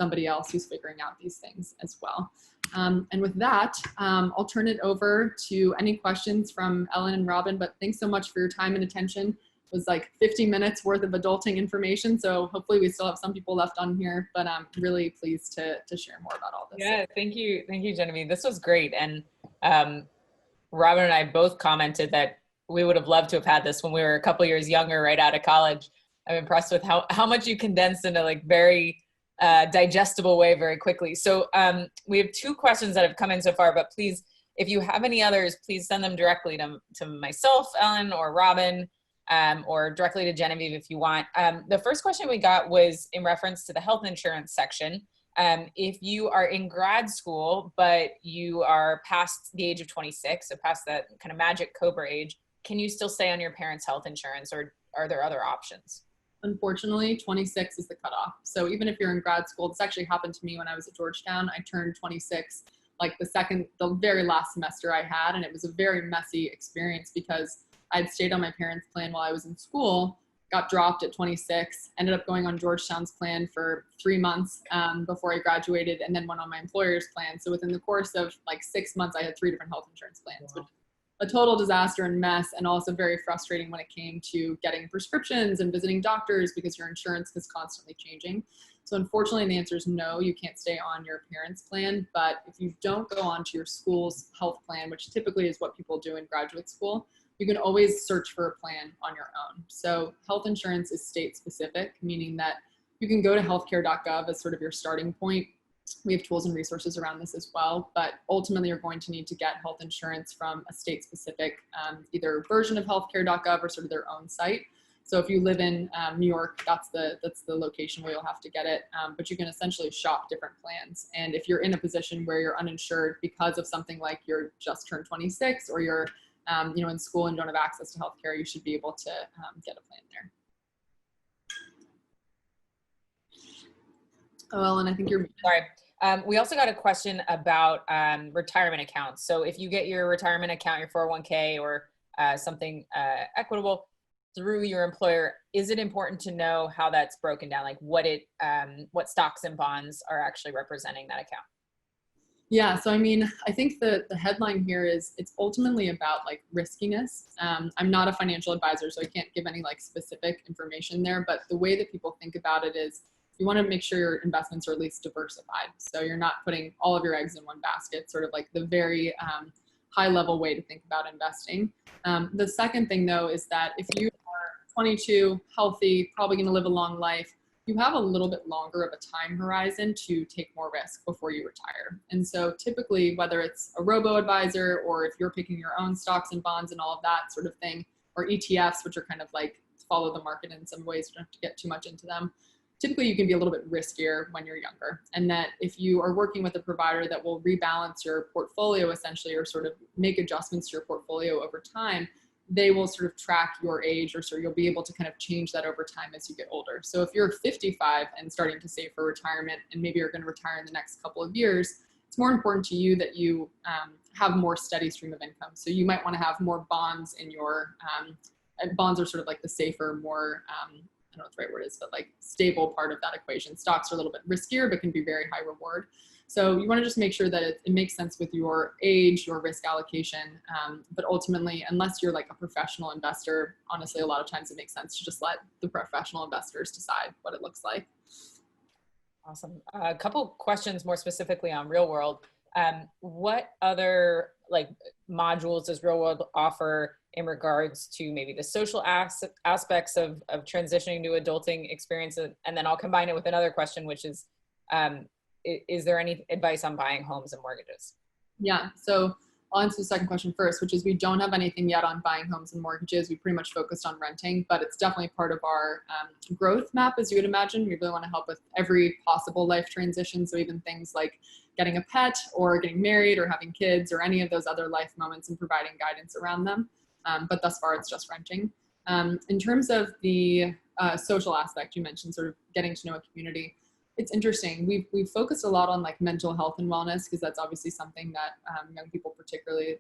somebody else who's figuring out these things as well. And with that, I'll turn it over to any questions from Ellen and Robin, but thanks so much for your time and attention. It was like 50 minutes worth of adulting information. So hopefully we still have some people left on here, but I'm really pleased to share more about all this. Yeah, thank you. Thank you, Genevieve. This was great. And Robin and I both commented that we would have loved to have had this when we were a couple years younger, right out of college. I'm impressed with how much you condensed in a like very digestible way very quickly. So we have 2 questions that have come in so far, but please, if you have any others, please send them directly to myself, Ellen, or Robin. or directly to Genevieve if you want. The first question we got was in reference to the health insurance section. If you are in grad school, but you are past the age of 26, so past that kind of magic COBRA age, can you still stay on your parents' health insurance, or are there other options? Unfortunately, 26 is the cutoff. So even if you're in grad school, this actually happened to me when I was at Georgetown. I turned 26 like the very last semester I had, and it was a very messy experience because I'd stayed on my parents' plan while I was in school, got dropped at 26, ended up going on Georgetown's plan for 3 months before I graduated, and then went on my employer's plan. So within the course of like 6 months, I had 3 different health insurance plans, which a total disaster and mess, and also very frustrating when it came to getting prescriptions and visiting doctors because your insurance is constantly changing. So unfortunately, the answer is no, you can't stay on your parents' plan. But if you don't go on to your school's health plan, which typically is what people do in graduate school, you can always search for a plan on your own. So health insurance is state specific, meaning that you can go to healthcare.gov as sort of your starting point. We have tools and resources around this as well, but ultimately you're going to need to get health insurance from a state specific either version of healthcare.gov or sort of their own site. So if you live in New York, that's the location where you'll have to get it. But you can essentially shop different plans. And if you're in a position where you're uninsured because of something like you're just turned 26 or you're in school and don't have access to healthcare, you should be able to get a plan there. Oh, Ellen, I think you're sorry. We also got a question about retirement accounts. So if you get your retirement account, your 401k or something equitable through your employer, is it important to know how that's broken down? Like what stocks and bonds are actually representing that account? Yeah, so I mean, I think the headline here is it's ultimately about like riskiness. I'm not a financial advisor, so I can't give any like specific information there, but the way that people think about it is you want to make sure your investments are at least diversified. So you're not putting all of your eggs in one basket, sort of like the very high level way to think about investing. The second thing though is that if you are 22, healthy, probably going to live a long life, you have a little bit longer of a time horizon to take more risk before you retire. And so typically, whether it's a robo-advisor or if you're picking your own stocks and bonds and all of that sort of thing, or ETFs, which are kind of like follow the market in some ways, you don't have to get too much into them. Typically, you can be a little bit riskier when you're younger. And that if you are working with a provider that will rebalance your portfolio essentially, or sort of make adjustments to your portfolio over time, they will sort of track your age, or so you'll be able to kind of change that over time as you get older. So if you're 55 and starting to save for retirement, and maybe you're going to retire in the next couple of years, it's more important to you that you have more steady stream of income. So you might want to have more bonds in your, bonds are sort of like the safer, more, I don't know what the right word is, but like stable part of that equation. Stocks are a little bit riskier, but can be very high reward. So you want to just make sure that it makes sense with your age, your risk allocation. But ultimately, unless you're like a professional investor, honestly, a lot of times it makes sense to just let the professional investors decide what it looks like. Awesome. A couple questions more specifically on Realworld. What other like modules does Realworld offer in regards to maybe the social aspects of transitioning to adulting experience? And then I'll combine it with another question, which is there any advice on buying homes and mortgages? Yeah, so I'll answer the second question first, which is we don't have anything yet on buying homes and mortgages. We pretty much focused on renting, but it's definitely part of our growth map, as you would imagine. We really want to help with every possible life transition. So even things like getting a pet or getting married or having kids or any of those other life moments, and providing guidance around them. But thus far, it's just renting. In terms of the social aspect, you mentioned sort of getting to know a community. It's interesting. We've focused a lot on like mental health and wellness, because that's obviously something that young people particularly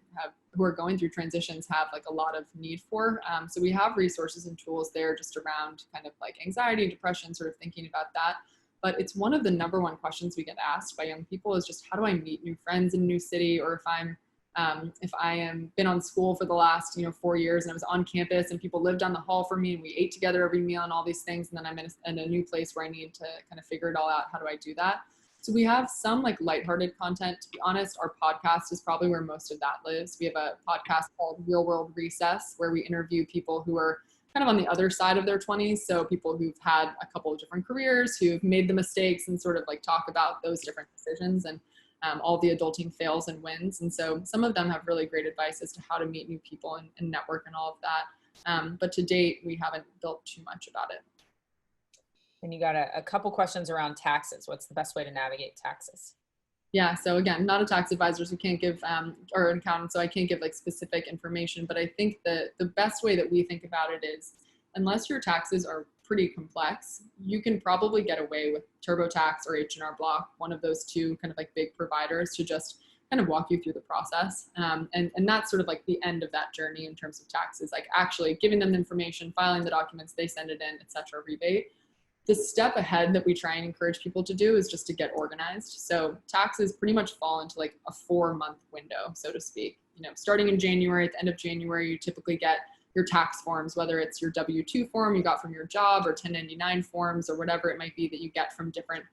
who are going through transitions have like a lot of need for. So we have resources and tools there just around kind of like anxiety, depression, sort of thinking about that. But it's one of the number one questions we get asked by young people is just, how do I meet new friends in a new city? Or if I am been on school for the last 4 years and I was on campus and people lived down the hall from me and we ate together every meal and all these things, and then I'm in a new place where I need to kind of figure it all out. How do I do that? So we have some like lighthearted content. To be honest, our podcast is probably where most of that lives. We have a podcast called Realworld Recess, where we interview people who are kind of on the other side of their 20s. So people who've had a couple of different careers, who've made the mistakes, and sort of like talk about those different decisions. And all the adulting fails and wins. And so some of them have really great advice as to how to meet new people and network and all of that. But to date, we haven't built too much about it. And you got a couple questions around taxes. What's the best way to navigate taxes? Yeah, so again, not a tax advisor, so can't give, or an accountant, so I can't give like specific information, but I think that the best way that we think about it is, unless your taxes are pretty complex, you can probably get away with TurboTax or H&R Block, one of those two kind of like big providers, to just kind of walk you through the process. And that's sort of like the end of that journey in terms of taxes, like actually giving them the information, filing the documents, they send it in, et cetera, rebate. The step ahead that we try and encourage people to do is just to get organized. So taxes pretty much fall into like a 4-month window, so to speak. You know, starting in January, at the end of January, you typically get your tax forms, whether it's your W-2 form you got from your job or 1099 forms or whatever it might be that you get from different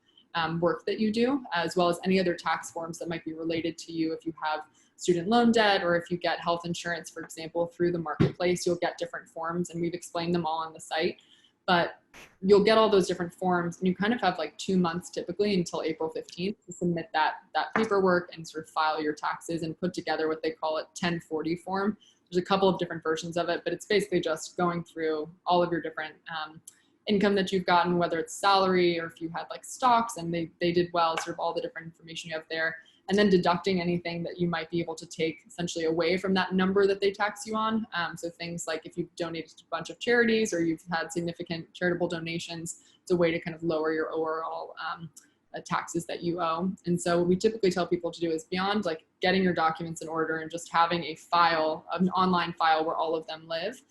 work that you do, as well as any other tax forms that might be related to you. If you have student loan debt or if you get health insurance, for example, through the marketplace, you'll get different forms, and we've explained them all on the site. But you'll get all those different forms, and you kind of have like 2 months typically until April 15th to submit that paperwork and sort of file your taxes and put together what they call a 1040 form. There's a couple of different versions of it, but it's basically just going through all of your different income that you've gotten, whether it's salary or if you had like stocks and they did well, sort of all the different information you have there, and then deducting anything that you might be able to take essentially away from that number that they tax you on. So things like if you've donated to a bunch of charities or you've had significant charitable donations, it's a way to kind of lower your overall taxes that you owe. And so what we typically tell people to do is, beyond like getting your documents in order and just having a file, an online file where all of them live,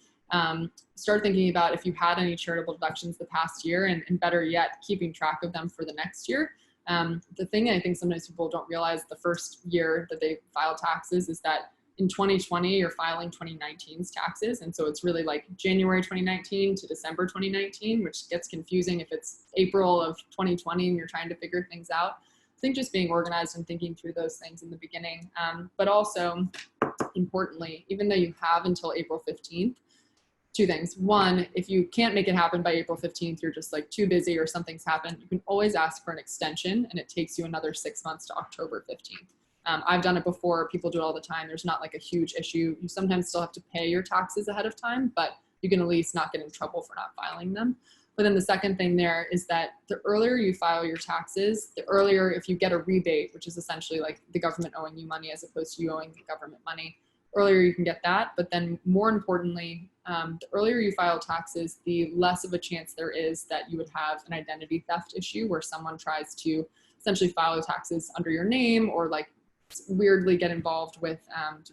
start thinking about if you had any charitable deductions the past year, and better yet, keeping track of them for the next year. The thing I think sometimes people don't realize the first year that they file taxes is that in 2020, you're filing 2019's taxes. And so it's really like January 2019 to December 2019, which gets confusing if it's April of 2020 and you're trying to figure things out. I think just being organized and thinking through those things in the beginning. But also, importantly, even though you have until April 15th, 2 things. One, if you can't make it happen by April 15th, you're just like too busy or something's happened, you can always ask for an extension, and it takes you another 6 months to October 15th. I've done it before. People do it all the time. There's not like a huge issue. You sometimes still have to pay your taxes ahead of time, but you can at least not get in trouble for not filing them. But then the second thing there is that the earlier you file your taxes, the earlier, if you get a rebate, which is essentially like the government owing you money as opposed to you owing the government money, earlier you can get that. But then more importantly, the earlier you file taxes, the less of a chance there is that you would have an identity theft issue where someone tries to essentially file taxes under your name or like weirdly get involved with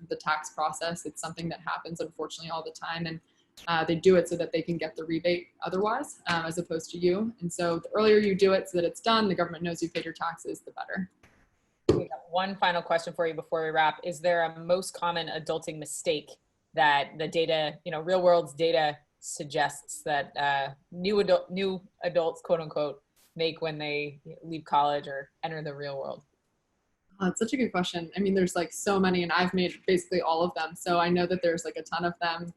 the tax process. It's something that happens unfortunately all the time, and they do it so that they can get the rebate otherwise, as opposed to you. And so the earlier you do it so that it's done, the government knows you paid your taxes, the better. We got one final question for you before we wrap. Is there a most common adulting mistake that the data, Realworld's data suggests that new adults, quote unquote, make when they leave college or enter the real world? Oh, it's such a good question. I mean, there's like so many, and I've made basically all of them. So I know that there's like a ton of them.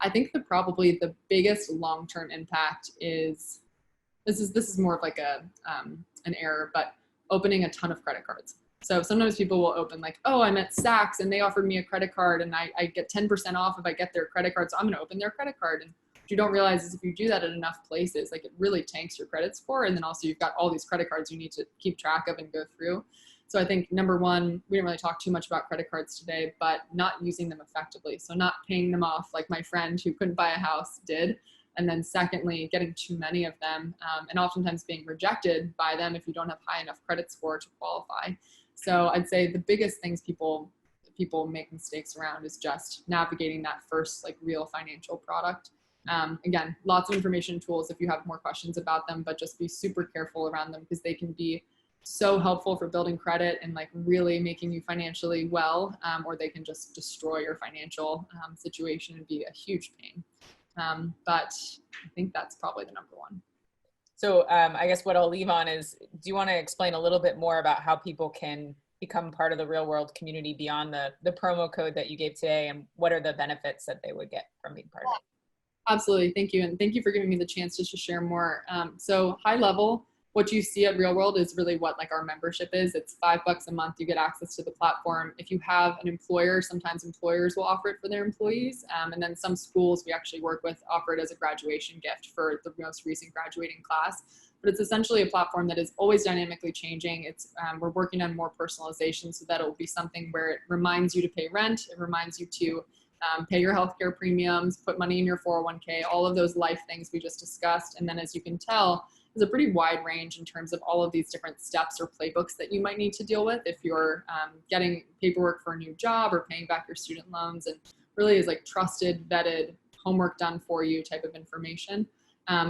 I think that probably the biggest long-term impact is, this is more of like an error, but opening a ton of credit cards. So sometimes people will open like, oh, I'm at Saks and they offered me a credit card and I get 10% off if I get their credit card. So I'm going to open their credit card. And what you don't realize is if you do that at enough places, like it really tanks your credit score. And then also you've got all these credit cards you need to keep track of and go through. So I think number one, we didn't really talk too much about credit cards today, but not using them effectively. So not paying them off like my friend who couldn't buy a house did. And then secondly, getting too many of them, and oftentimes being rejected by them if you don't have high enough credit score to qualify. So I'd say the biggest things people make mistakes around is just navigating that first like real financial product. Again, lots of information tools if you have more questions about them, but just be super careful around them because they can be so helpful for building credit and like really making you financially well, or they can just destroy your financial situation and be a huge pain. But I think that's probably the number one. So I guess what I'll leave on is, do you want to explain a little bit more about how people can become part of the Realworld community beyond the promo code that you gave today, and what are the benefits that they would get from being part of it? Absolutely. Thank you. And thank you for giving me the chance just to share more. So high level, what you see at Realworld is really what like our membership is. It's $5 a month. You get access to the platform. If you have an employer, sometimes employers will offer it for their employees. And then some schools we actually work with offer it as a graduation gift for the most recent graduating class. But it's essentially a platform that is always dynamically changing. It's we're working on more personalization so that it will be something where it reminds you to pay rent. It reminds you to pay your healthcare premiums, put money in your 401k, all of those life things we just discussed. And then as you can tell, there's a pretty wide range in terms of all of these different steps or playbooks that you might need to deal with if you're getting paperwork for a new job or paying back your student loans, and really is like trusted, vetted, homework done for you type of information.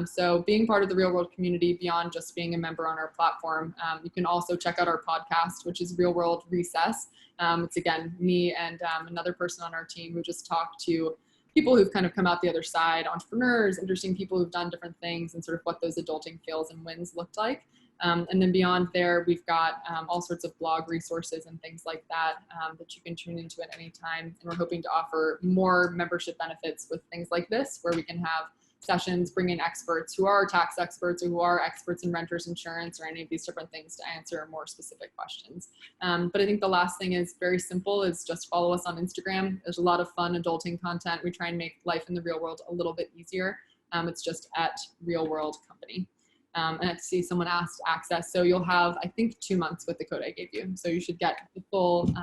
So being part of the Realworld community beyond just being a member on our platform, you can also check out our podcast, which is Realworld Recess. It's again, me and another person on our team who just talked to people who've kind of come out the other side, entrepreneurs, interesting people who've done different things and sort of what those adulting fails and wins looked like. And then beyond there, we've got all sorts of blog resources and things like that that you can tune into at any time. And we're hoping to offer more membership benefits with things like this, where we can have sessions, bring in experts who are tax experts or who are experts in renters insurance or any of these different things to answer more specific questions. But I think the last thing is very simple, is just follow us on Instagram. There's a lot of fun adulting content. We try and make life in the real world a little bit easier. It's just at Realworld Company. And I see someone asked access. So you'll have, I think, 2 months with the code I gave you. So you should get the full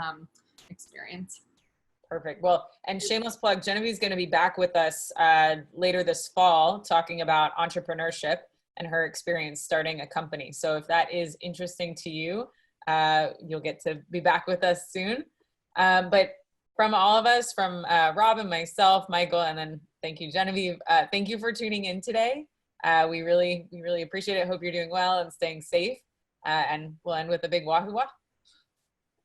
experience. Perfect. Well, and shameless plug, Genevieve's going to be back with us later this fall talking about entrepreneurship and her experience starting a company. So if that is interesting to you, you'll get to be back with us soon. But from all of us, from Rob and myself, Michael, and then thank you, Genevieve. Thank you for tuning in today. We really appreciate it. Hope you're doing well and staying safe. And we'll end with a big wahoo wah.